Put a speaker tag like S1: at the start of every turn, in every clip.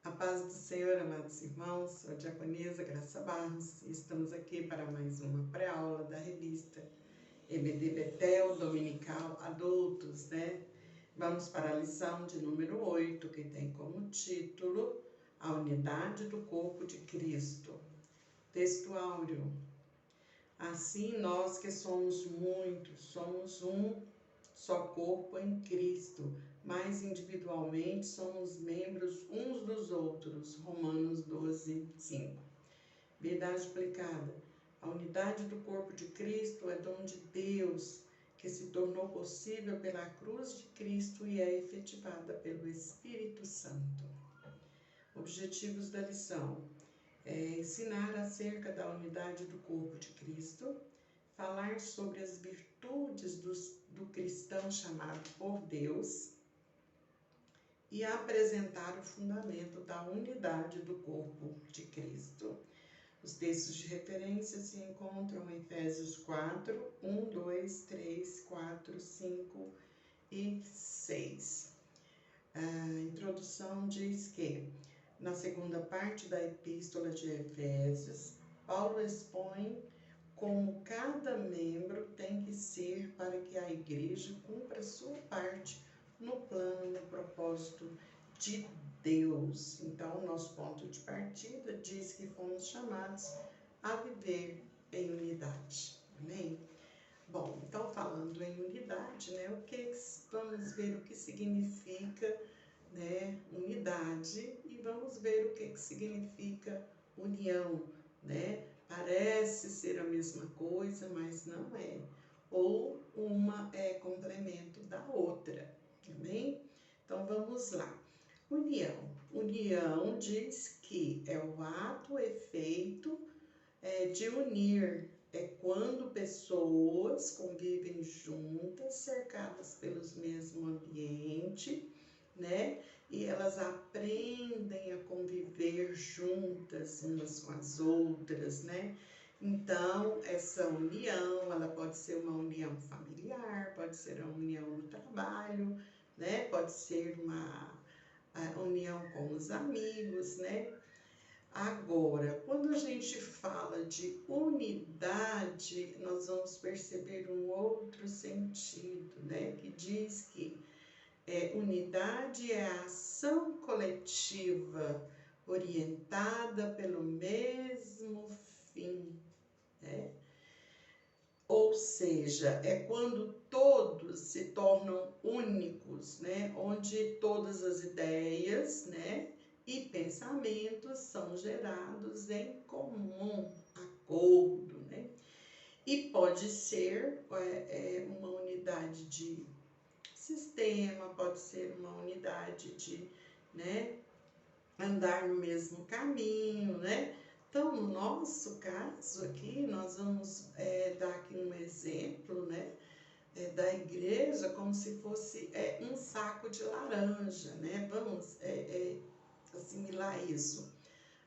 S1: A paz do Senhor, amados irmãos, sou a diaconisa Graça Barros e estamos aqui para mais uma pré-aula da revista EBD Betel Dominical Adultos, né? Vamos para a lição de número 8, que tem como título A Unidade do Corpo de Cristo. Texto áureo. Assim, nós que somos muitos, somos um só corpo em Cristo, mas individualmente somos membros uns dos outros. Romanos 12, 5. Verdade aplicada. A unidade do corpo de Cristo é dom de Deus, que se tornou possível pela cruz de Cristo e é efetivada pelo Espírito Santo. Objetivos da lição: ensinar acerca da unidade do corpo de Cristo, falar sobre as virtudes do cristão chamado por Deus e apresentar o fundamento da unidade do corpo de Cristo. Os textos de referência se encontram em Efésios 4, 1, 2, 3, 4, 5 e 6. A introdução diz que, na segunda parte da Epístola de Efésios, Paulo expõe como cada membro tem que ser para que a igreja cumpra sua parte no plano, no propósito de Deus. Então, o nosso ponto de partida diz que fomos chamados a viver em unidade. Amém? Bom, então falando em unidade, né, vamos ver o que significa, né, unidade e vamos ver o que significa união, né? Parece ser a mesma coisa, mas não é. Ou uma é complemento da outra, amém? Então vamos lá. União. União diz que é o ato, efeito de unir. É quando pessoas convivem juntas, cercadas pelos mesmo ambiente, né? E elas aprendem a conviver juntas umas com as outras, né? Então, essa união, ela pode ser uma união familiar, pode ser uma união no trabalho, né? Pode ser uma união com os amigos, né? Agora, quando a gente fala de unidade, nós vamos perceber um outro sentido, né? Que diz que unidade é a ação coletiva orientada pelo mesmo fim, né? Ou seja, é quando todos se tornam únicos, né? Onde todas as ideias, né, e pensamentos são gerados em comum acordo, né? E pode ser uma unidade de sistema, pode ser uma unidade de, né, andar no mesmo caminho, né? Então, no nosso caso aqui, nós vamos dar aqui um exemplo, né, da igreja como se fosse um saco de laranja, né? Vamos assimilar isso.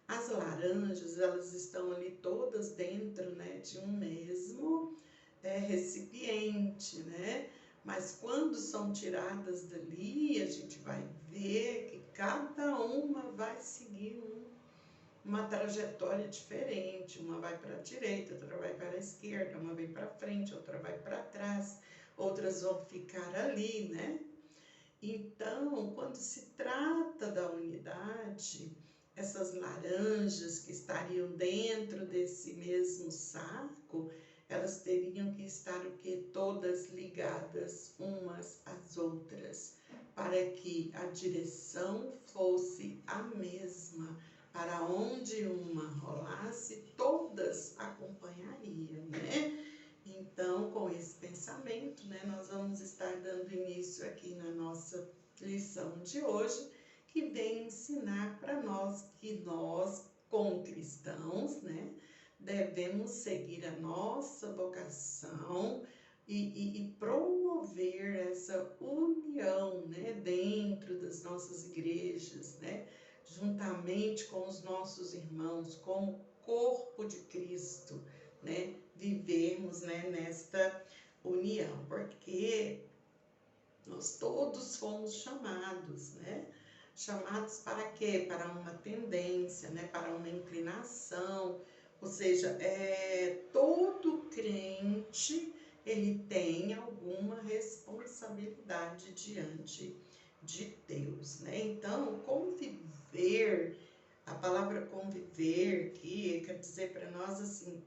S1: As laranjas, elas estão ali todas dentro, né, de um mesmo recipiente, né? Mas quando são tiradas dali, a gente vai ver que cada uma vai seguir uma trajetória diferente. Uma vai para a direita, outra vai para a esquerda, uma vai para frente, outra vai para trás, outras vão ficar ali, né? Então, quando se trata da unidade, essas laranjas que estariam dentro desse mesmo saco, elas teriam que estar o quê? Todas ligadas umas às outras, para que a direção fosse a mesma. Para onde uma rolasse, todas acompanhariam, né? Então, com esse pensamento, né, nós vamos estar dando início aqui na nossa lição de hoje, que vem ensinar para nós que nós, como cristãos, né, devemos seguir a nossa vocação e promover essa união, né, dentro das nossas igrejas, né, juntamente com os nossos irmãos, como corpo de Cristo, né, vivermos, né, nesta união, porque nós todos fomos chamados, né, chamados para quê? Para uma tendência, né? Para uma inclinação, ou seja, todo crente, ele tem alguma responsabilidade diante de Deus, né? Então, conviver, a palavra conviver aqui quer dizer para nós assim,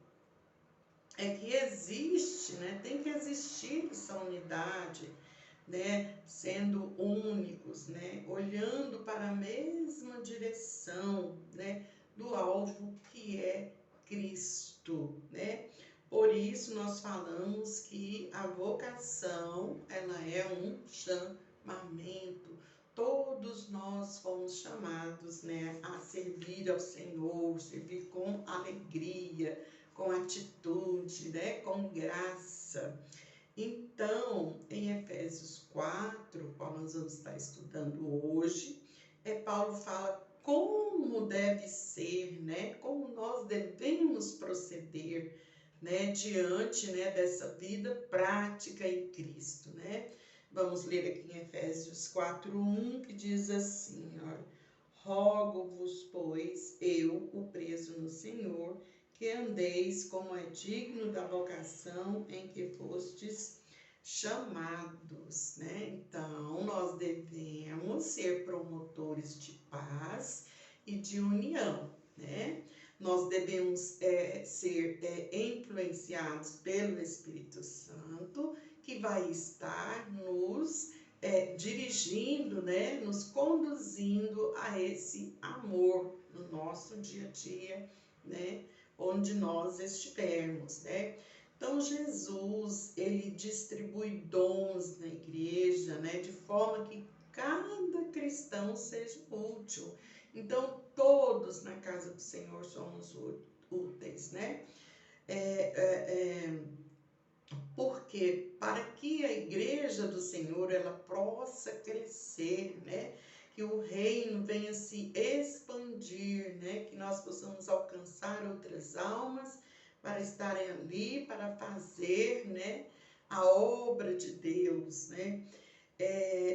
S1: que existe, né? Tem que existir essa unidade, né? Sendo únicos, né? Olhando para a mesma direção, né? Do alvo que é Cristo, né? Por isso nós falamos que a vocação, ela é um chamamento. Todos nós fomos chamados, né, a servir ao Senhor, servir com alegria, com atitude, né, com graça. Então, em Efésios 4, qual nós vamos estar estudando hoje, Paulo fala como deve ser, né? Como nós devemos proceder, né? Diante, né, dessa vida prática em Cristo, né? Vamos ler aqui em Efésios 4:1, que diz assim, olha, rogo-vos, pois, eu, o preso no Senhor, que andeis como é digno da vocação em que fostes chamados, né? Então, nós devemos ser promotores de paz e de união, né? Nós devemos ser influenciados pelo Espírito Santo, que vai estar nos dirigindo, né? Nos conduzindo a esse amor no nosso dia a dia, né? Onde nós estivermos, né? Então, Jesus, ele distribui dons na igreja, né? De forma que cada cristão seja útil. Então, todos na casa do Senhor somos úteis, né? Porque para que a igreja do Senhor, ela possa crescer, né? Que o reino venha se expandir, né? Que nós possamos alcançar outras almas para estarem ali, para fazer, né, a obra de Deus, né?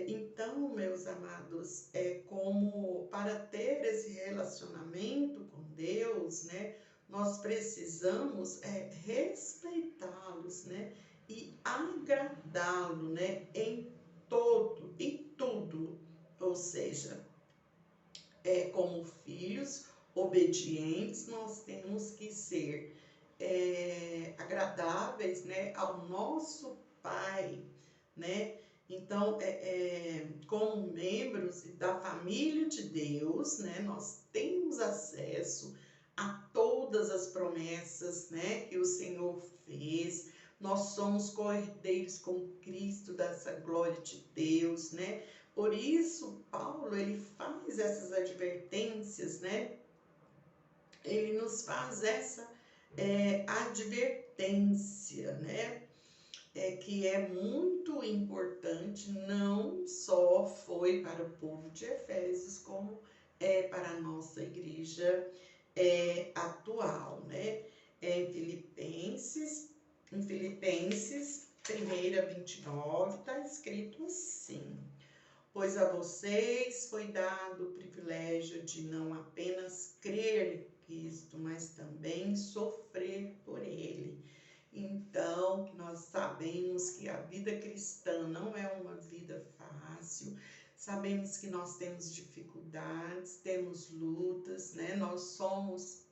S1: Então, meus amados, como para ter esse relacionamento com Deus, né, nós precisamos respeitá-los, né, e agradá-lo, né, em tudo, ou seja, como filhos obedientes, nós temos que ser agradáveis, né, ao nosso Pai, né? Então, como membros da família de Deus, né, nós temos acesso a todas as promessas, né, que o Senhor fez. Nós somos co-herdeiros com Cristo dessa glória de Deus, né? Por isso, Paulo, ele faz essas advertências, né? Ele nos faz essa advertência, né? Que é muito importante, não só foi para o povo de Efésios, como para a nossa igreja atual, né? Em Filipenses 1:29, está escrito assim: pois a vocês foi dado o privilégio de não apenas crer em Cristo, mas também sofrer por Ele. Então, nós sabemos que a vida cristã não é uma vida fácil, sabemos que nós temos dificuldades, temos lutas, né? Nós somos,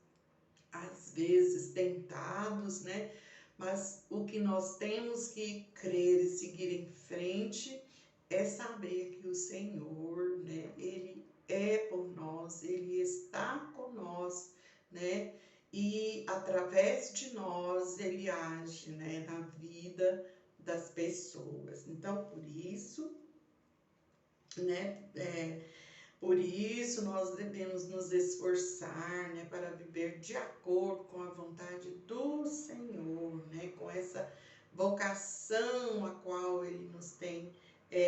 S1: às vezes, tentados, né? Mas o que nós temos que crer e seguir em frente é saber que o Senhor, né, ele é por nós, ele está conosco, né? E através de nós ele age, né, na vida das pessoas. Então, né, por isso nós devemos nos esforçar, né, para viver de acordo com a vontade do Senhor, né, com essa vocação a qual ele nos tem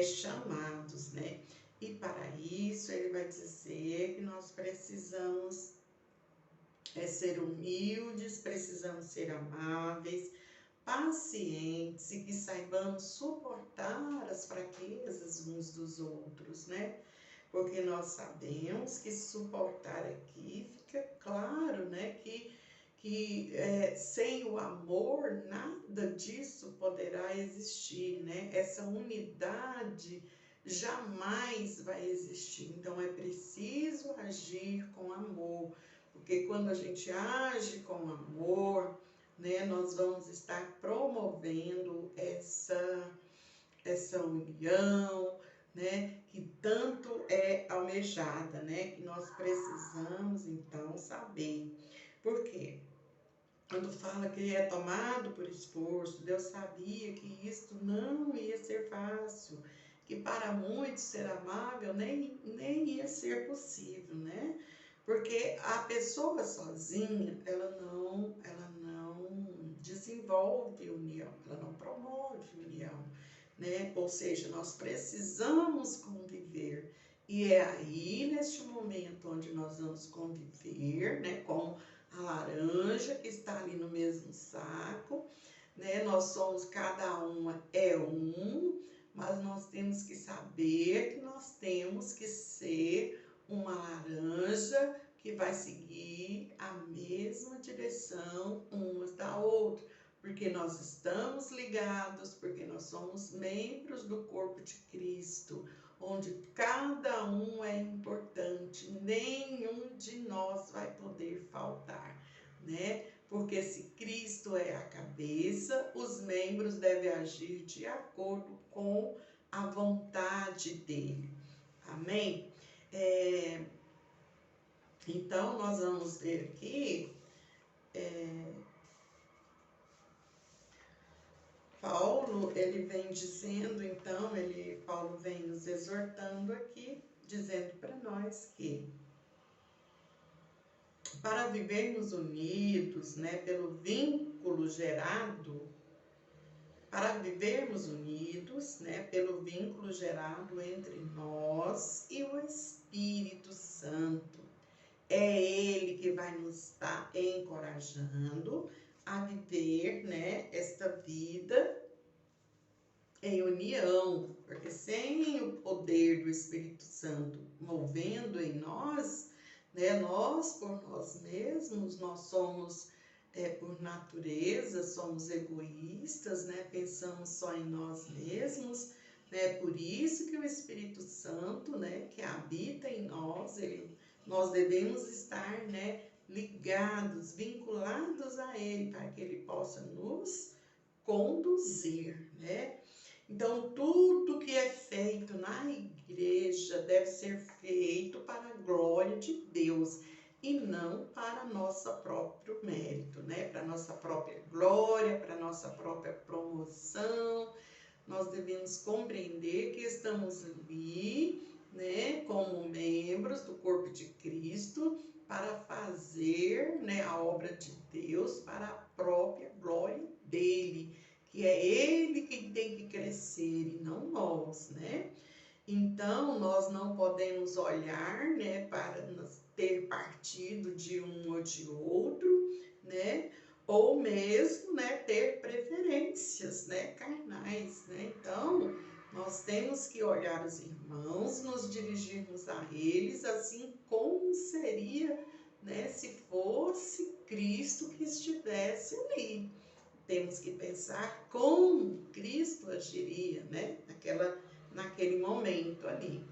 S1: chamados, né? E para isso ele vai dizer que nós precisamos ser humildes, precisamos ser amáveis, pacientes e que saibamos suportar as fraquezas uns dos outros, né? porque nós sabemos que suportar aqui fica claro, né, que sem o amor nada disso poderá existir, né? Essa unidade jamais vai existir. Então é preciso agir com amor, porque quando a gente age com amor, né, nós vamos estar promovendo essa união, né, que tanto é almejada, né, que nós precisamos então saber. Por quê? Quando fala que é tomado por esforço, Deus sabia que isto não ia ser fácil, que para muitos ser amável nem ia ser possível, né? Porque a pessoa sozinha, ela não desenvolve união, ela não promove união, né? Ou seja, nós precisamos conviver. E é aí, neste momento, onde nós vamos conviver, né? Com a laranja que está ali no mesmo saco, né? Nós somos, cada uma é um, mas nós temos que saber que nós temos que ser uma laranja que vai seguir a mesma direção umas da outra, porque nós estamos ligados, porque nós somos membros do corpo de Cristo, onde cada um é importante, nenhum de nós vai poder faltar, né? Porque se Cristo é a cabeça, os membros devem agir de acordo com a vontade dele. Amém? Então, nós vamos ver aqui, Paulo, ele vem dizendo, então, Paulo vem nos exortando aqui, dizendo para nós que para vivermos unidos, né, pelo vínculo gerado, para vivermos unidos, né, pelo vínculo gerado entre nós e o Espírito Santo. É Ele que vai nos estar encorajando a viver, né, esta vida em união, porque sem o poder do Espírito Santo movendo em nós, né, nós por nós mesmos, nós somos, por natureza, somos egoístas, né, pensamos só em nós mesmos, né, por isso que o Espírito Santo, né, que habita em nós, nós devemos estar, né, ligados, vinculados a Ele, para que Ele possa nos conduzir, né? Então, tudo que é feito na igreja deve ser feito para a glória de Deus e não para nosso próprio mérito, né? Para nossa própria glória, para nossa própria promoção. Nós devemos compreender que estamos ali, né, como membros do corpo de Cristo, para fazer, né, a obra de Deus para a própria glória dele, que é ele quem tem que crescer e não nós, né? Então, nós não podemos olhar, né, para ter partido de um ou de outro, né? Ou mesmo, né, ter preferências, né, carnais, né? Então, nós temos que olhar os irmãos, nos dirigirmos a eles, assim como seria, né, se fosse Cristo que estivesse ali. Temos que pensar como Cristo agiria, né, naquele momento ali.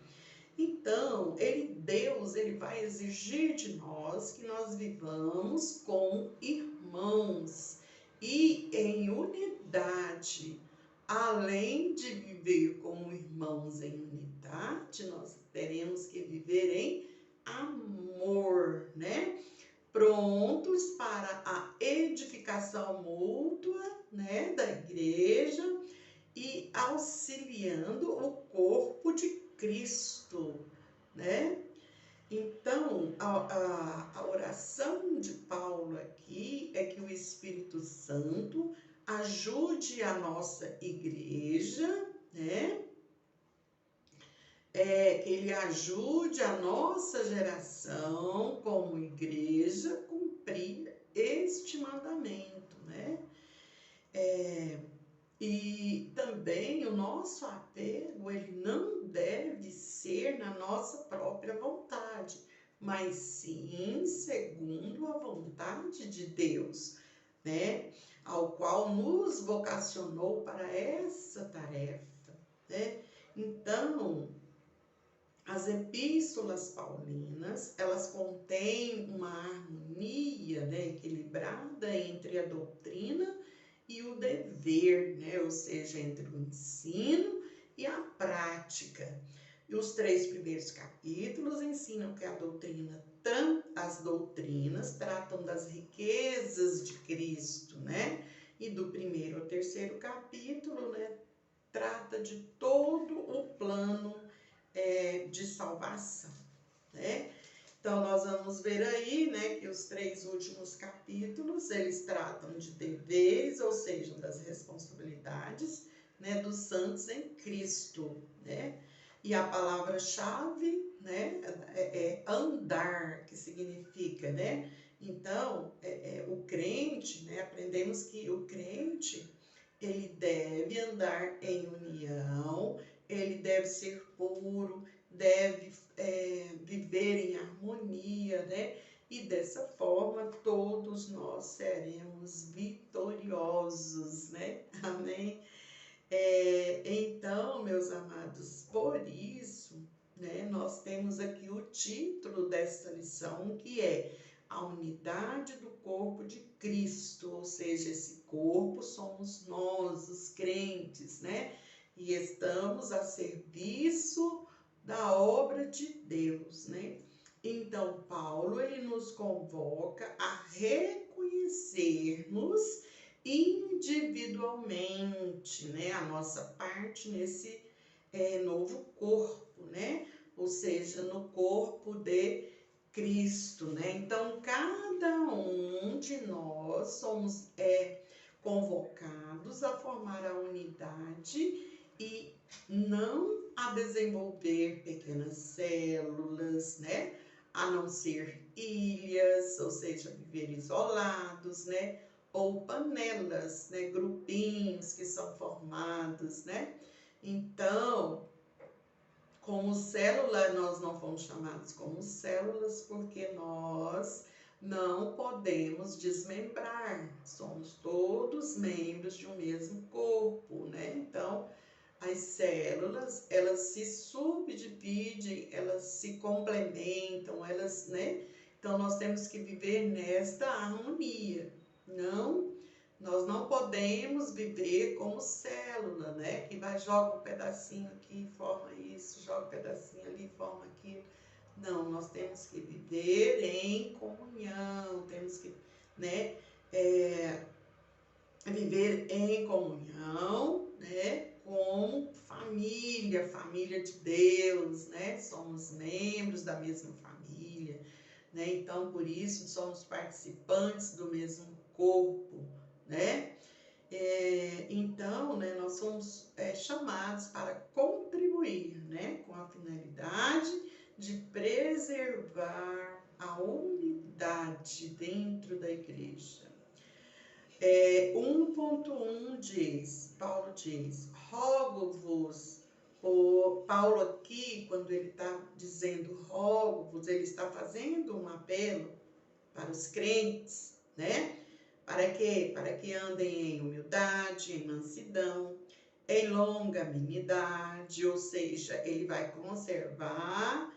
S1: Então, Deus, ele vai exigir de nós que nós vivamos com irmãos e em unidade. Além de viver como irmãos em unidade, nós teremos que viver em amor, né? Prontos para a edificação mútua, né, da igreja e auxiliando o corpo de Cristo, né? Então, a oração de Paulo aqui é que o Espírito Santo ajude a nossa igreja, né? Que ele ajude a nossa geração como igreja a cumprir este mandamento, né? E também o nosso apego, ele não deve ser na nossa própria vontade, mas sim segundo a vontade de Deus, né? Ao qual nos vocacionou para essa tarefa, né? Então, as epístolas paulinas, elas contêm uma harmonia, né, equilibrada entre a doutrina e o dever, né, ou seja, entre o ensino e a prática. E os 3 primeiros capítulos ensinam que as doutrinas tratam das riquezas de Cristo, né? E do 1º ao 3º capítulo, né, trata de todo o plano de salvação, né? Então, nós vamos ver aí, né, que os 3 últimos capítulos, eles tratam de deveres, ou seja, das responsabilidades, né, dos santos em Cristo, né? E a palavra-chave, né, é andar, que significa, né? Então, o crente, né, aprendemos que o crente, ele deve andar em união, ele deve ser puro, deve viver em harmonia, né? E dessa forma todos nós seremos vitoriosos, né? Amém? Então, meus amados, por isso, né, nós temos aqui o título desta lição, que é a unidade do corpo de Cristo, ou seja, esse corpo somos nós, os crentes, né? E estamos a serviço da obra de Deus, né? Então, Paulo, ele nos convoca a reconhecermos individualmente, né, a nossa parte nesse novo corpo, né? Ou seja, no corpo de Cristo, né? Então, cada um de nós somos convocados a formar a unidade e não a desenvolver pequenas células, né? A não ser ilhas, ou seja, viver isolados, né? Ou panelas, né? Grupinhos que são formados, né? Então, como célula, nós não fomos chamados como células porque nós não podemos desmembrar. Somos todos membros de um mesmo corpo, né? Então, as células, elas se subdividem, elas se complementam, elas, né? Então, nós temos que viver nesta harmonia. Nós não podemos viver como célula, né? Que joga um pedacinho aqui, forma isso, joga um pedacinho ali, forma aquilo. Não, nós temos que viver em comunhão, temos que, né? Viver em comunhão, né? Com família de Deus, né? Somos membros da mesma família, né? Então, por isso, somos participantes do mesmo corpo, né? Então, né, nós somos chamados para contribuir, né, com a finalidade de preservar a unidade dentro da igreja. 1.1 Paulo diz, rogo-vos, Paulo aqui, quando ele está dizendo rogo-vos, ele está fazendo um apelo para os crentes, né? Para quê? Para que andem em humildade, em mansidão, em longanimidade, ou seja, ele vai conservar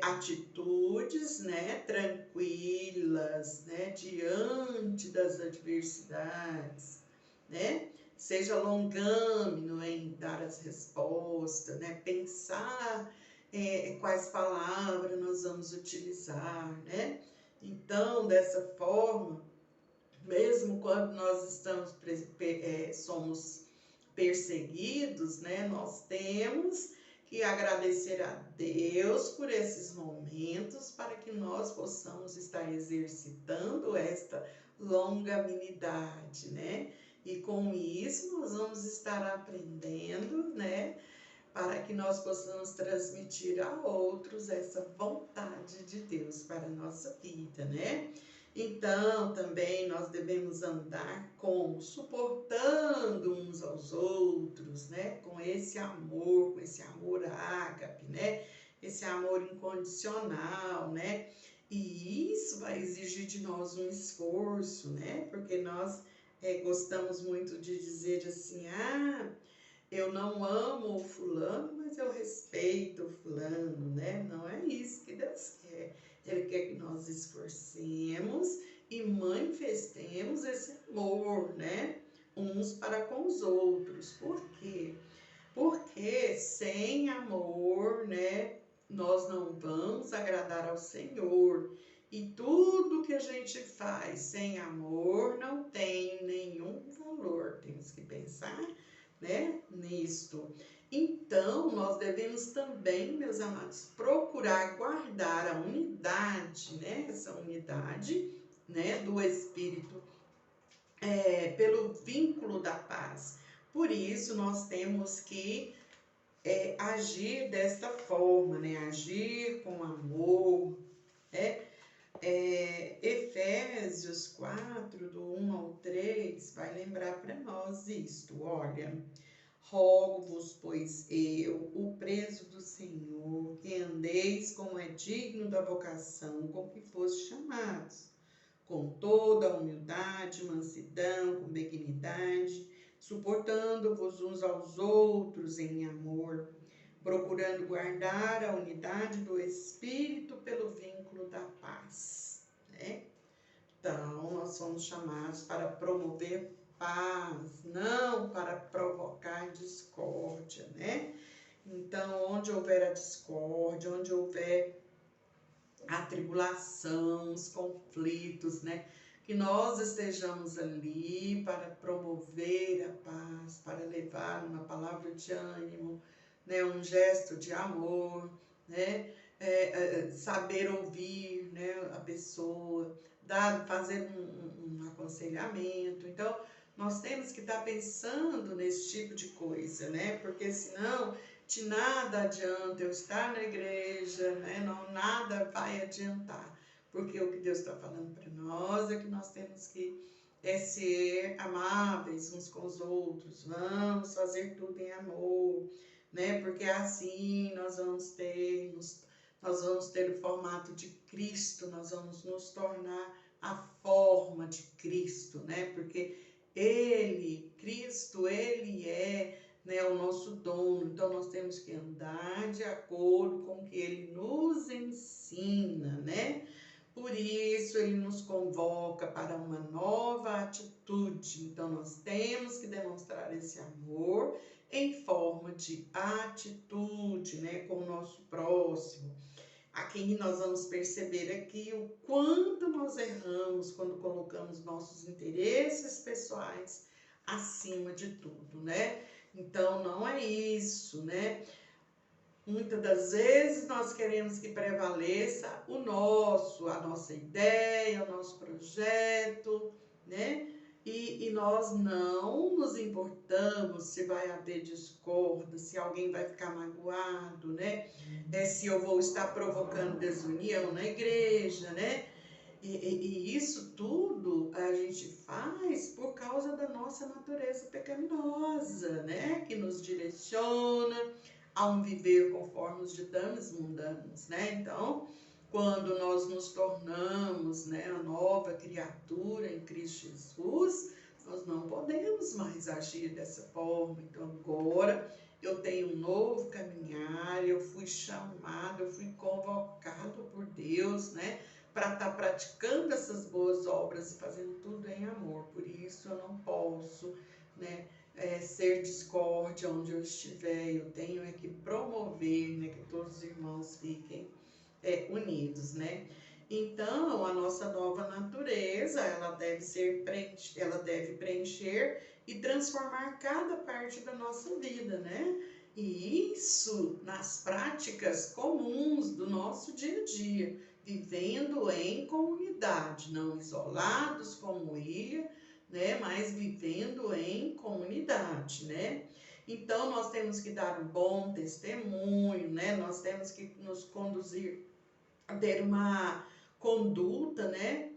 S1: atitudes, né, tranquilas, né, diante das adversidades, né? Seja longânimo em dar as respostas, né? Pensar quais palavras nós vamos utilizar, né? Então, dessa forma, mesmo quando nós somos perseguidos, né, nós temos que agradecer a Deus por esses momentos para que nós possamos estar exercitando esta longanimidade, né? E com isso nós vamos estar aprendendo, né? Para que nós possamos transmitir a outros essa vontade de Deus para a nossa vida, né? Então, também nós devemos andar como? Suportando uns aos outros, né? Com esse amor ágape, né? Esse amor incondicional, né? E isso vai exigir de nós um esforço, né? Porque nós gostamos muito de dizer assim, eu não amo o fulano, mas eu respeito o fulano, né? Não é isso que Deus quer. Ele quer que nós esforcemos e manifestemos esse amor, né? Uns para com os outros. Por quê? Porque sem amor, né? Nós não vamos agradar ao Senhor. E tudo que a gente faz sem amor não tem nenhum valor. Temos que pensar, né, nisto. Então, nós devemos também, meus amados, procurar guardar a unidade, né, essa unidade, né, do Espírito, pelo vínculo da paz. Por isso, nós temos que agir desta forma, né, agir com amor, né. Efésios 4, do 1 ao 3, vai lembrar para nós isto, olha. Rogo-vos, pois eu, o preso do Senhor, que andeis como é digno da vocação com que foste chamados, com toda a humildade, mansidão, com benignidade, suportando-vos uns aos outros em amor, procurando guardar a unidade do Espírito pelo vínculo da paz, né? Então, nós somos chamados para promover paz, não para provocar discórdia, né? Então, onde houver a discórdia, onde houver a tribulação, os conflitos, né? Que nós estejamos ali para promover a paz, para levar uma palavra de ânimo, né? Um gesto de amor, né? Saber ouvir, né? A pessoa, fazer um aconselhamento. Então, nós temos que estar pensando nesse tipo de coisa, né? Porque senão de nada adianta eu estar na igreja, né? Não, nada vai adiantar. Porque o que Deus está falando para nós é que nós temos que ser amáveis uns com os outros, vamos fazer tudo em amor, né? Porque assim nós vamos ter o formato de Cristo, nós vamos nos tornar a forma de Cristo, né? Porque Cristo, Ele é, né, o nosso dono, então nós temos que andar de acordo com o que Ele nos ensina, né? Por isso, Ele nos convoca para uma nova atitude, então nós temos que demonstrar esse amor em forma de atitude, né, com o nosso próximo. Aqui nós vamos perceber aqui o quanto nós erramos quando colocamos nossos interesses pessoais acima de tudo, né? Então, não é isso, né? Muitas das vezes nós queremos que prevaleça a nossa ideia, o nosso projeto, né? E nós não nos importamos se vai haver discórdia, se alguém vai ficar magoado, né? Se eu vou estar provocando desunião na igreja, né? E isso tudo a gente faz por causa da nossa natureza pecaminosa, né? Que nos direciona a um viver conforme os ditames mundanos, né? Então, quando nós nos tornamos, né, a nova criatura em Cristo Jesus, nós não podemos mais agir dessa forma. Então, agora eu tenho um novo caminhar, eu fui chamado, eu fui convocado por Deus, né, para estar praticando essas boas obras e fazendo tudo em amor. Por isso eu não posso, né, ser discórdia onde eu estiver. Eu tenho que promover, né, que todos os irmãos fiquem unidos, né? Então, a nossa nova natureza, ela deve preencher e transformar cada parte da nossa vida, né? E isso nas práticas comuns do nosso dia a dia, vivendo em comunidade, não isolados como ilha, né? Mas vivendo em comunidade, né? Então, nós temos que dar um bom testemunho, né? Nós temos que nos conduzir a ter uma conduta, né,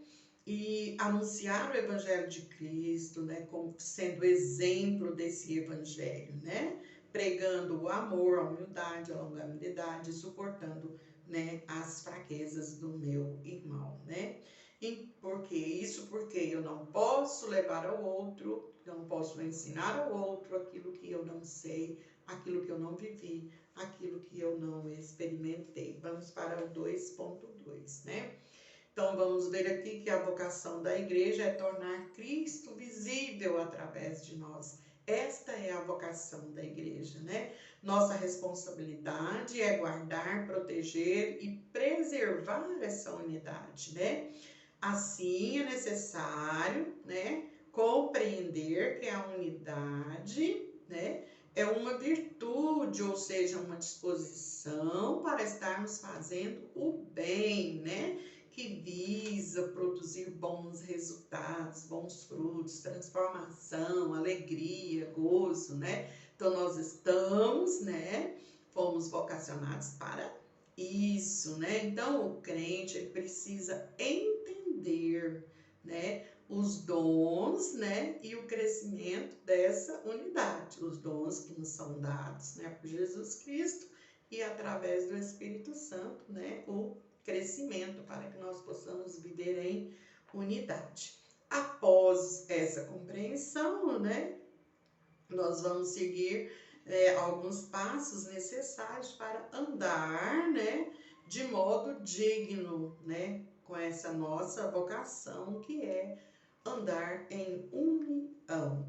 S1: e anunciar o Evangelho de Cristo, né, como sendo exemplo desse Evangelho, né, pregando o amor, a humildade, a longanimidade, suportando, né, as fraquezas do meu irmão, né. E porque eu não posso levar ao outro, não posso ensinar ao outro aquilo que eu não sei, aquilo que eu não vivi, aquilo que eu não experimentei. Vamos para o 2.2, né? Então, vamos ver aqui que a vocação da igreja é tornar Cristo visível através de nós. Esta é a vocação da igreja, né? Nossa responsabilidade é guardar, proteger e preservar essa unidade, né? Assim, é necessário, né, compreender que a unidade, né, é uma virtude, ou seja, uma disposição para estarmos fazendo o bem, né, que visa produzir bons resultados, bons frutos, transformação, alegria, gozo, né? Então, nós estamos, né, fomos vocacionados para isso, né? Então, o crente ele precisa entender, né, os dons, né, e o crescimento dessa unidade, os dons que nos são dados, né, por Jesus Cristo e através do Espírito Santo, né, o crescimento para que nós possamos viver em unidade. Após essa compreensão, né, nós vamos seguir alguns passos necessários para andar, né, de modo digno, né, com essa nossa vocação que é andar em união.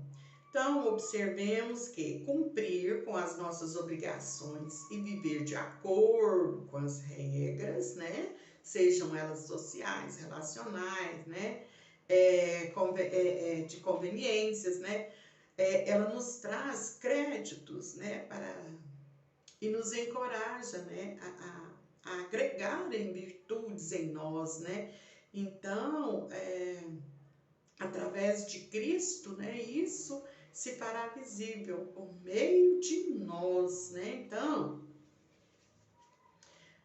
S1: Então, observemos que cumprir com as nossas obrigações e viver de acordo com as regras, né, sejam elas sociais, relacionais, né, de conveniências, né, ela nos traz créditos, né, e nos encoraja, né, a agregar em virtudes em nós, né. Então, através de Cristo, né, isso se fará visível por meio de nós, né. Então,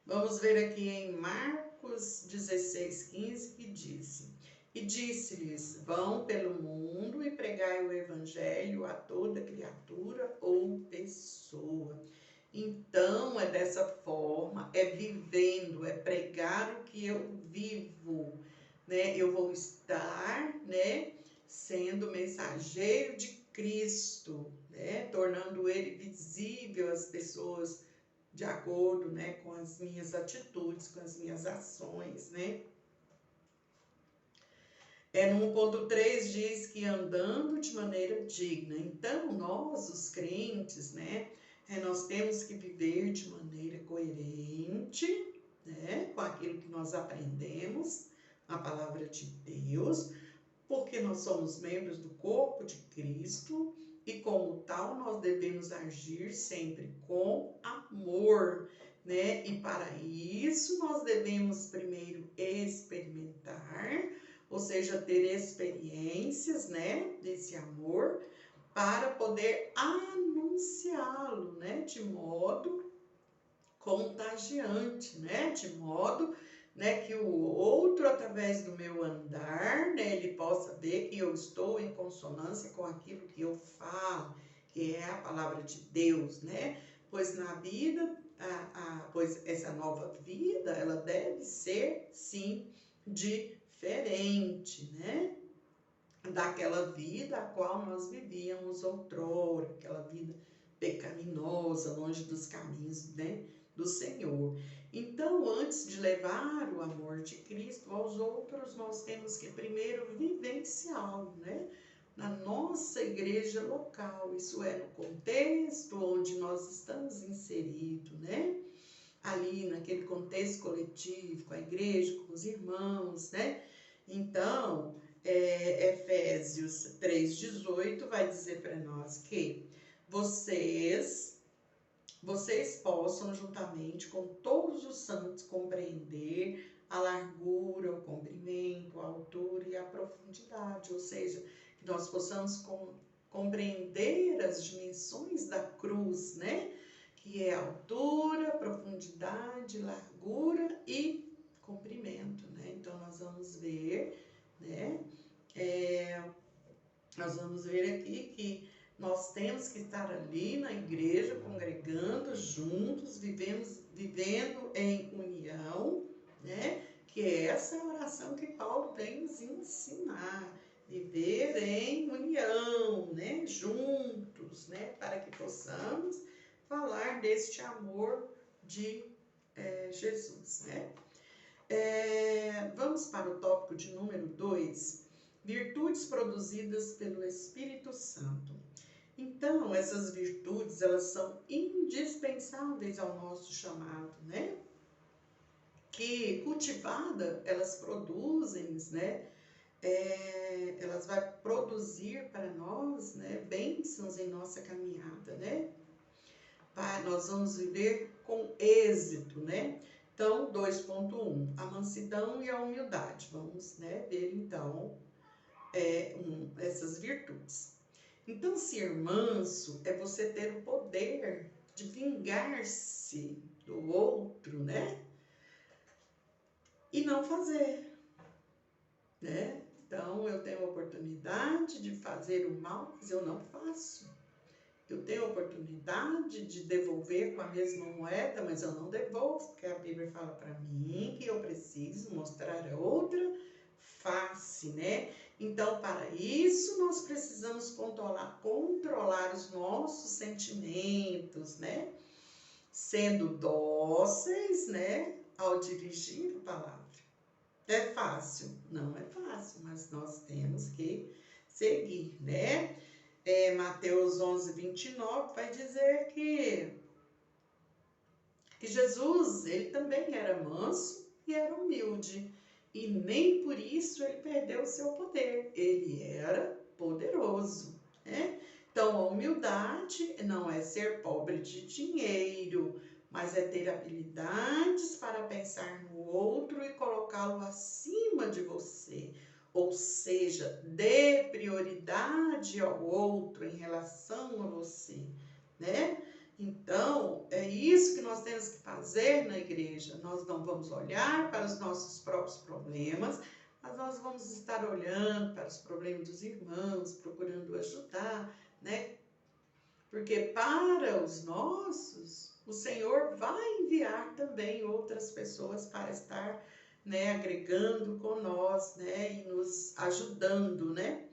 S1: vamos ver aqui em Marcos 16:15 que diz: E disse-lhes, vão pelo mundo e pregai o evangelho a toda criatura ou pessoa. Então, é dessa forma, é vivendo, é pregar o que eu vivo, né? Eu vou estar, né, sendo mensageiro de Cristo, né? Tornando ele visível às pessoas de acordo, né, com as minhas atitudes, com as minhas ações, né? No 1.3 diz que andando de maneira digna. Então, nós, os crentes, né, nós temos que viver de maneira coerente, né, com aquilo que nós aprendemos, a palavra de Deus, porque nós somos membros do corpo de Cristo e, como tal, nós devemos agir sempre com amor, né? E para isso nós devemos primeiro experimentar, ou seja, ter experiências, né, desse amor, para poder anunciá-lo, né, de modo contagiante, né, de modo, né, que o outro, através do meu andar, né, ele possa ver que eu estou em consonância com aquilo que eu falo, que é a palavra de Deus, né, pois na vida, pois essa nova vida, ela deve ser, sim, diferente, né, daquela vida a qual nós vivíamos outrora, aquela vida pecaminosa, longe dos caminhos, né, do Senhor. Então, antes de levar o amor de Cristo aos outros, nós temos que primeiro vivenciá-lo, né, na nossa igreja local, isso é, no contexto onde nós estamos inseridos, né, ali naquele contexto coletivo, com a igreja, com os irmãos, né? Então, Efésios 3:18 vai dizer para nós que vocês possam, juntamente com todos os santos, compreender a largura, o comprimento, a altura e a profundidade, ou seja, que nós possamos compreender as dimensões da cruz, né? Que é altura, profundidade, largura e comprimento, né? Então, nós vamos ver, né, Nós vamos ver aqui que nós temos que estar ali na igreja, congregando juntos, vivendo em união, né? Que é essa oração que Paulo vem nos ensinar. Viver em união, né? Juntos, né? Para que possamos falar deste amor de Jesus, né? Vamos para o tópico de número 2, virtudes produzidas pelo Espírito Santo. Então, essas virtudes, elas são indispensáveis ao nosso chamado, né? Que cultivada, elas produzem, né? Elas vão produzir para nós, né? Bênçãos em nossa caminhada, né? Nós vamos viver com êxito, né? Então, 2.1, a mansidão e a humildade. Vamos, né, ver, então, essas virtudes. Então, ser manso é você ter o poder de vingar-se do outro, né? E não fazer, né? Então, eu tenho a oportunidade de fazer o mal, mas eu não faço. Eu tenho a oportunidade de devolver com a mesma moeda, mas eu não devolvo, porque a Bíblia fala para mim que eu preciso mostrar a outra face, né? Então, para isso, nós precisamos controlar os nossos sentimentos, né? Sendo dóceis, né? Ao dirigir a palavra. É fácil? Não é fácil, mas nós temos que seguir, né? Mateus 11:29 vai dizer que Jesus, ele também era manso e era humilde, e nem por isso ele perdeu o seu poder, ele era poderoso, né? Então, a humildade não é ser pobre de dinheiro, mas é ter habilidades para pensar no outro e colocá-lo acima de você. Ou seja, dê prioridade ao outro em relação a você, né? Então, é isso que nós temos que fazer na igreja. Nós não vamos olhar para os nossos próprios problemas, mas nós vamos estar olhando para os problemas dos irmãos, procurando ajudar, né? Porque para os nossos, o Senhor vai enviar também outras pessoas para estar, né, agregando com nós, né, e nos ajudando, né?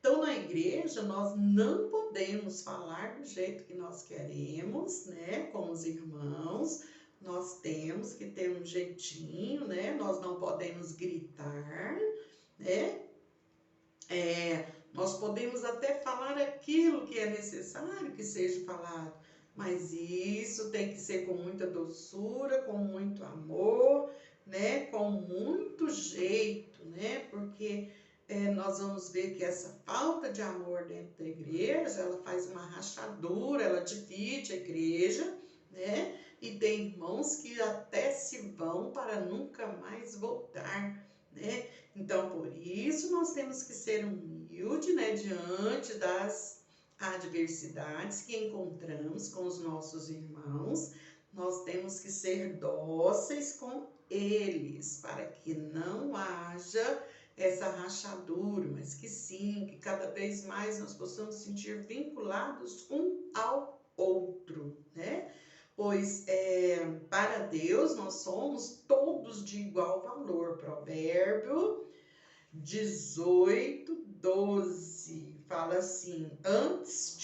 S1: Então, na igreja, nós não podemos falar do jeito que nós queremos, né, com os irmãos. Nós temos que ter um jeitinho, né? Nós não podemos gritar, né? Nós podemos até falar aquilo que é necessário que seja falado, mas isso tem que ser com muita doçura, com muito amor, né? Com muito jeito, né? Porque nós vamos ver que essa falta de amor dentro da igreja, ela faz uma rachadura, ela divide a igreja, né? E tem irmãos que até se vão para nunca mais voltar, né? Então, por isso, nós temos que ser humildes, né, diante das adversidades que encontramos com os nossos irmãos. Nós temos que ser dóceis com eles, para que não haja essa rachadura, mas que sim, que cada vez mais nós possamos sentir vinculados um ao outro, né? Pois para Deus nós somos todos de igual valor. Provérbio 18:12 fala assim: antes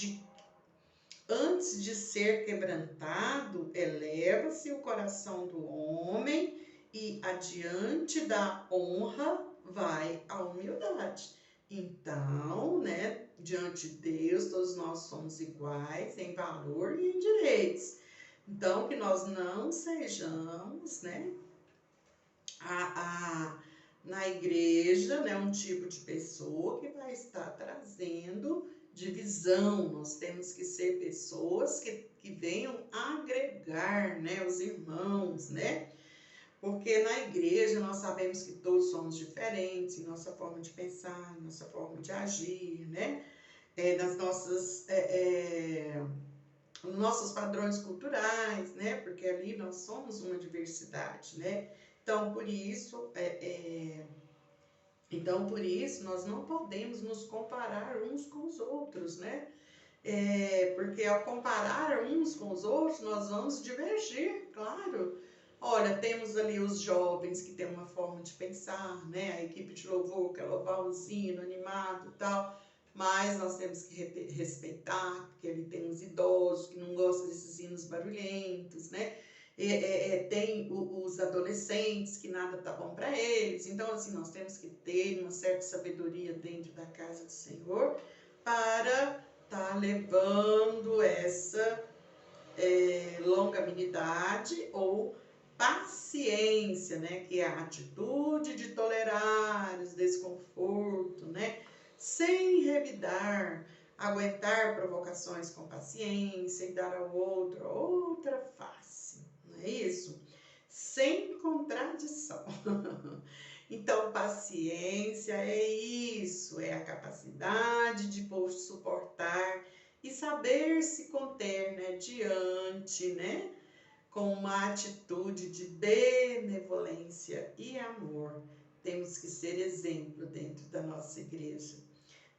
S1: de ser quebrantado, eleva-se o coração do homem, e adiante da honra vai a humildade. Então, né, diante de Deus, todos nós somos iguais em valor e em direitos. Então, que nós não sejamos, né, na igreja, né, um tipo de pessoa que vai estar trazendo divisão. Nós temos que ser pessoas que venham agregar, né, os irmãos, né? Porque na igreja nós sabemos que todos somos diferentes em nossa forma de pensar, em nossa forma de agir, né? Nas nossas... nossos padrões culturais, né? Porque ali nós somos uma diversidade, né? Então, por isso, Então, por isso, nós não podemos nos comparar uns com os outros, né? Porque ao comparar uns com os outros, nós vamos divergir, claro. Olha, temos ali os jovens que têm uma forma de pensar, né? A equipe de louvor quer louvar o sino animado e tal, mas nós temos que respeitar, porque ele tem os idosos que não gostam desses hinos barulhentos, né? Tem os adolescentes que nada tá bom para eles. Então, assim, nós temos que ter uma certa sabedoria dentro da casa do Senhor para estar levando essa longanimidade ou paciência, né? Que é a atitude de tolerar os desconfortos, né? Sem revidar, aguentar provocações com paciência e dar ao outro outra face, não é isso? Sem contradição. Então, paciência é isso, é a capacidade de suportar e saber se conter, né, diante, né, com uma atitude de benevolência e amor. Temos que ser exemplo dentro da nossa igreja,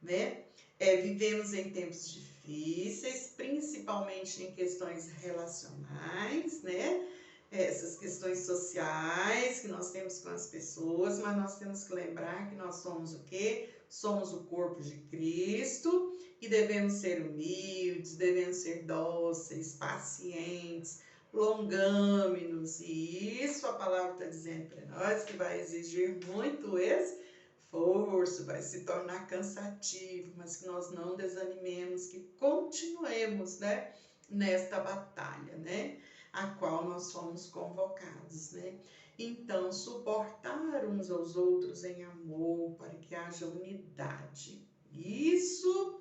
S1: né? Vivemos em tempos difíceis, principalmente em questões relacionais, né? Essas questões sociais que nós temos com as pessoas, mas nós temos que lembrar que nós somos o quê? Somos o corpo de Cristo e devemos ser humildes, devemos ser dóceis, pacientes, longâminos, e isso a palavra está dizendo para nós que vai exigir muito esforço, vai se tornar cansativo, mas que nós não desanimemos, que continuemos, né, nesta batalha, né, a qual nós fomos convocados, né. Então, suportar uns aos outros em amor, para que haja unidade. Isso,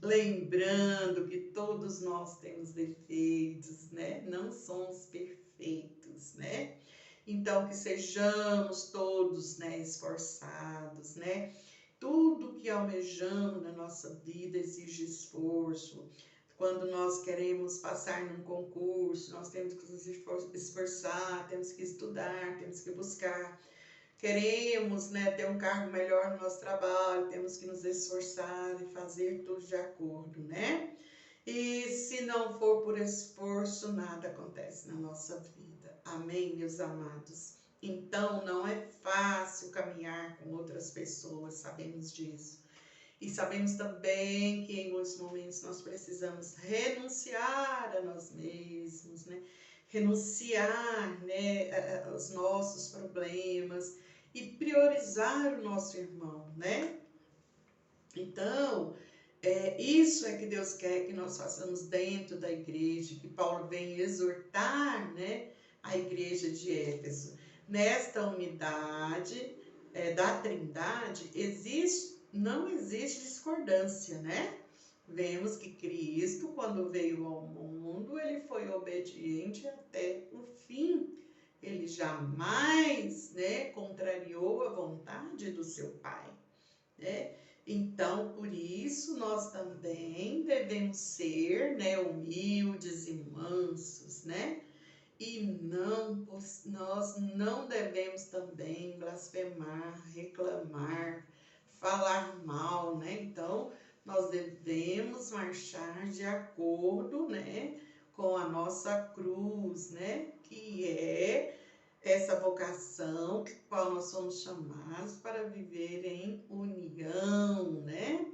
S1: lembrando que todos nós temos defeitos, né? Não somos perfeitos, né? Então, que sejamos todos, né, esforçados, né? Tudo que almejamos na nossa vida exige esforço. Quando nós queremos passar num concurso, nós temos que nos esforçar, temos que estudar, temos que buscar. Queremos, né, ter um cargo melhor no nosso trabalho, temos que nos esforçar e fazer tudo de acordo, né? E se não for por esforço, nada acontece na nossa vida. Amém, meus amados? Então, não é fácil caminhar com outras pessoas, sabemos disso. E sabemos também que em muitos momentos nós precisamos renunciar a nós mesmos, né? Renunciar, né, aos nossos problemas e priorizar o nosso irmão, né? Então, isso é que Deus quer que nós façamos dentro da igreja, que Paulo vem exortar, né, a igreja de Éfeso. Nesta unidade da Trindade, não existe discordância, né? Vemos que Cristo, quando veio ao mundo, ele foi obediente até o fim. Ele jamais, né, contrariou a vontade do seu Pai, né? Então, por isso, nós também devemos ser, né, humildes e mansos, né? E nós não devemos também blasfemar, reclamar, falar mal, né? Então, nós devemos marchar de acordo, né, com a nossa cruz, né? Que é essa vocação, qual nós somos chamados para viver em união, né?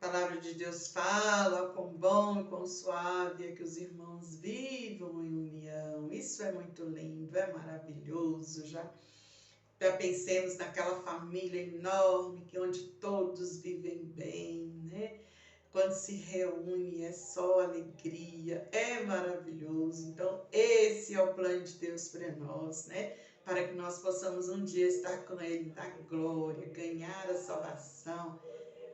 S1: A palavra de Deus fala quão bom e quão suave é que os irmãos vivam em união. Isso é muito lindo, é maravilhoso. Já pensemos naquela família enorme, onde todos vivem bem, né? Quando se reúne é só alegria, é maravilhoso. Então, esse é o plano de Deus para nós, né? Para que nós possamos um dia estar com Ele na glória, ganhar a salvação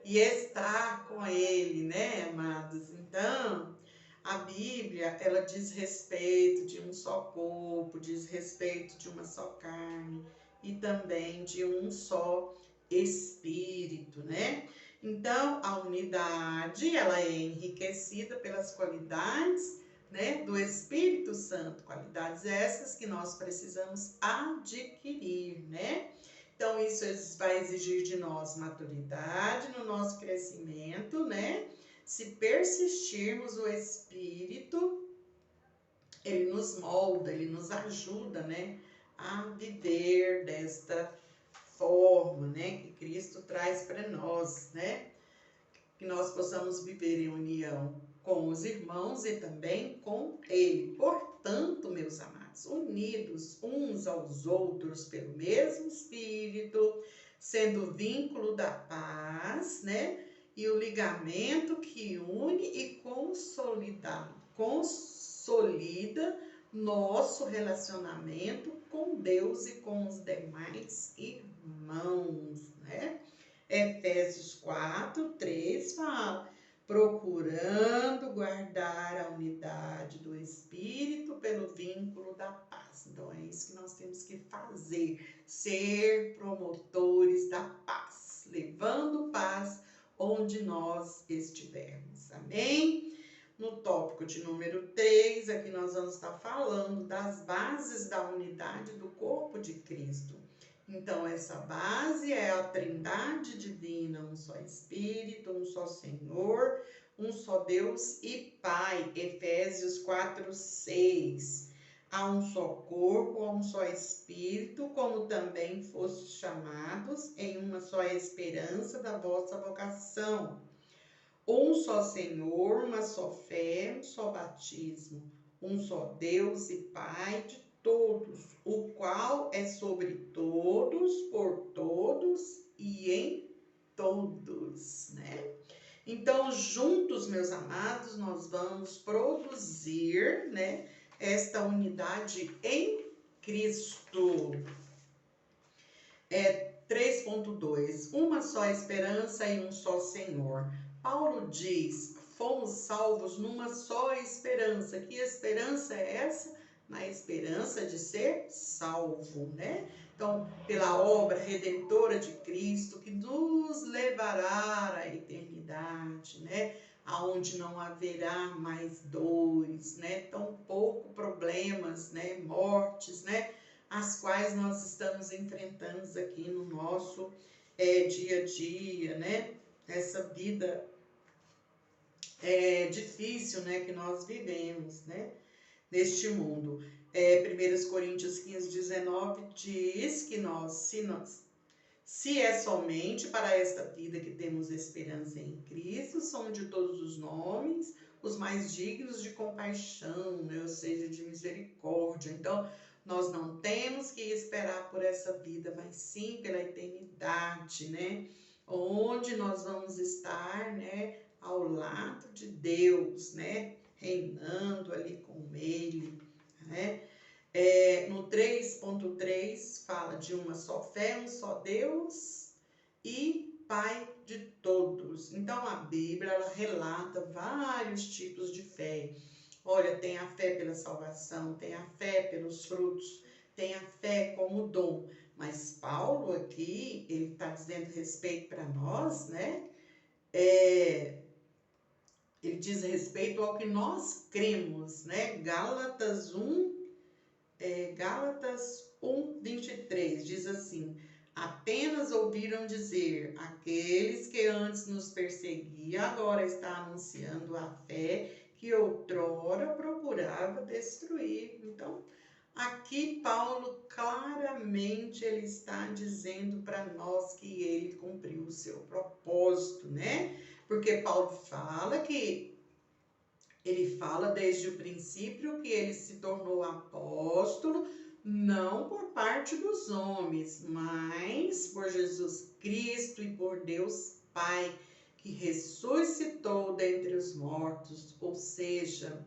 S1: e estar com Ele, né, amados? Então, a Bíblia, ela diz respeito de um só corpo, diz respeito de uma só carne e também de um só espírito, né? Então, a unidade, ela é enriquecida pelas qualidades, né, do Espírito Santo, qualidades essas que nós precisamos adquirir, né? Então, isso vai exigir de nós maturidade no nosso crescimento, né? Se persistirmos, o Espírito, ele nos molda, ele nos ajuda, né? A viver desta forma, né? Que Cristo traz para nós, né? Que nós possamos viver em união com os irmãos e também com Ele. Portanto, meus amados, unidos uns aos outros pelo mesmo Espírito, sendo o vínculo da paz, né? E o ligamento que une e consolida nosso relacionamento com Deus e com os demais irmãos, né? Efésios 4:3 fala: procurando guardar a unidade do Espírito pelo vínculo da paz. Então é isso que nós temos que fazer, ser promotores da paz, levando paz onde nós estivermos. Amém? No tópico de número 3, aqui nós vamos estar falando das bases da unidade do corpo de Cristo. Então, essa base é a Trindade divina, um só Espírito, um só Senhor, um só Deus e Pai. Efésios 4:6. Há um só corpo, há um só Espírito, como também fostes chamados em uma só esperança da vossa vocação. Um só Senhor, uma só fé, um só batismo, um só Deus e Pai de todos, o qual é sobre todos, por todos e em todos, né? Então, juntos, meus amados, nós vamos produzir, né, esta unidade em Cristo. 3.2, uma só esperança e um só Senhor. Paulo diz, fomos salvos numa só esperança. Que esperança é essa? Na esperança de ser salvo, né? Então, pela obra redentora de Cristo, que nos levará à eternidade, né? Aonde não haverá mais dores, né? Tampouco problemas, né? Mortes, né? As quais nós estamos enfrentando aqui no nosso dia a dia, né? Essa vida difícil, né, que nós vivemos, né, neste mundo. 1 Coríntios 15:19 diz que se é somente para esta vida que temos esperança em Cristo, somos de todos os nomes os mais dignos de compaixão, né, ou seja, de misericórdia. Então, nós não temos que esperar por essa vida, mas sim pela eternidade, né, onde nós vamos estar, né, ao lado de Deus, né? Reinando ali com Ele, né? No 3.3 fala de uma só fé, um só Deus e Pai de todos. Então a Bíblia ela relata vários tipos de fé. Olha, tem a fé pela salvação, tem a fé pelos frutos, tem a fé como dom. Mas Paulo aqui, ele está dizendo respeito para nós, né? Ele diz respeito ao que nós cremos, né? Gálatas 1:23 diz assim: apenas ouviram dizer, aqueles que antes nos perseguiam, agora está anunciando a fé que outrora procurava destruir. Então, aqui Paulo claramente ele está dizendo para nós que ele cumpriu o seu propósito, né? Porque Paulo fala que ele fala desde o princípio que ele se tornou apóstolo, não por parte dos homens, mas por Jesus Cristo e por Deus Pai, que ressuscitou dentre os mortos, ou seja,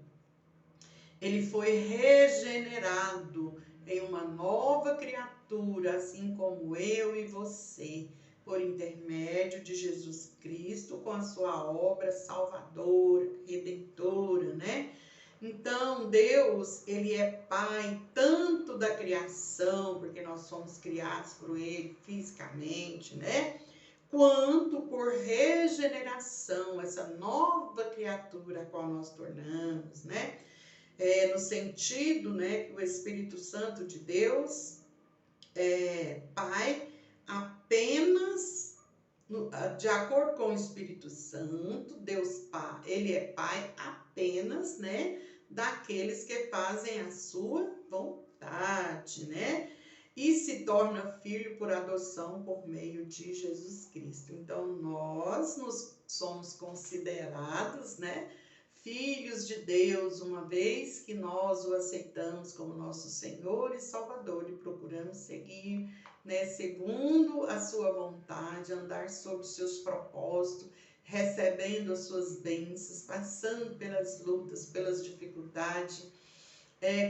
S1: ele foi regenerado em uma nova criatura, assim como eu e você, por intermédio de Jesus Cristo, com a sua obra salvadora, redentora, né? Então, Deus, ele é Pai tanto da criação, porque nós somos criados por Ele fisicamente, né? Quanto por regeneração, essa nova criatura a qual nós tornamos, né? No sentido, né, que o Espírito Santo de Deus, Pai, de acordo com o Espírito Santo, Deus Pai, ele é Pai apenas, né, daqueles que fazem a sua vontade, né? E se torna filho por adoção por meio de Jesus Cristo. Então, nós somos considerados, né, filhos de Deus, uma vez que nós o aceitamos como nosso Senhor e Salvador e procuramos seguir, né, segundo a sua vontade, andar sob os seus propósitos, recebendo as suas bênçãos, passando pelas lutas, pelas dificuldades,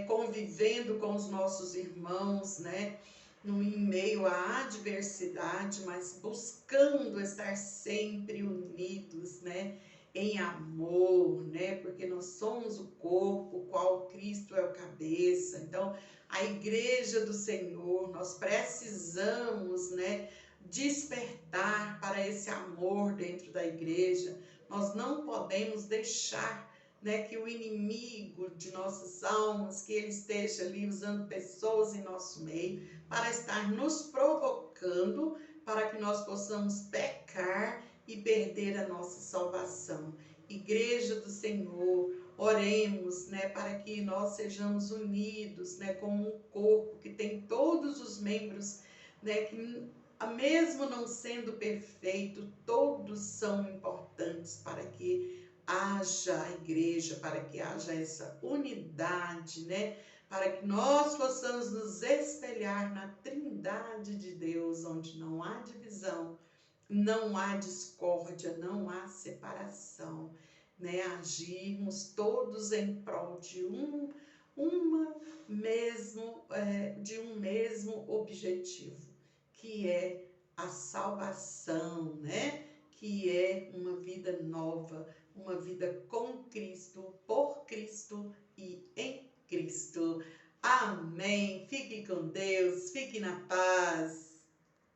S1: convivendo com os nossos irmãos, né, em meio à adversidade, mas buscando estar sempre unidos, né, em amor, né, porque nós somos o corpo, qual Cristo é o cabeça. Então, a igreja do Senhor, nós precisamos, né, despertar para esse amor dentro da igreja. Nós não podemos deixar, né, que o inimigo de nossas almas, que ele esteja ali usando pessoas em nosso meio para estar nos provocando para que nós possamos pecar e perder a nossa salvação. Igreja do Senhor, oremos, né, para que nós sejamos unidos, né, como um corpo que tem todos os membros, né, que mesmo não sendo perfeito, todos são importantes para que haja a igreja, para que haja essa unidade, né? Para que nós possamos nos espelhar na trindade de Deus, onde não há divisão, não há discórdia, não há separação, né? Agirmos todos em prol de um mesmo objetivo, que é a salvação, né? Que é uma vida nova, uma vida com Cristo, por Cristo e em Cristo. Amém. Fique com Deus, fique na paz.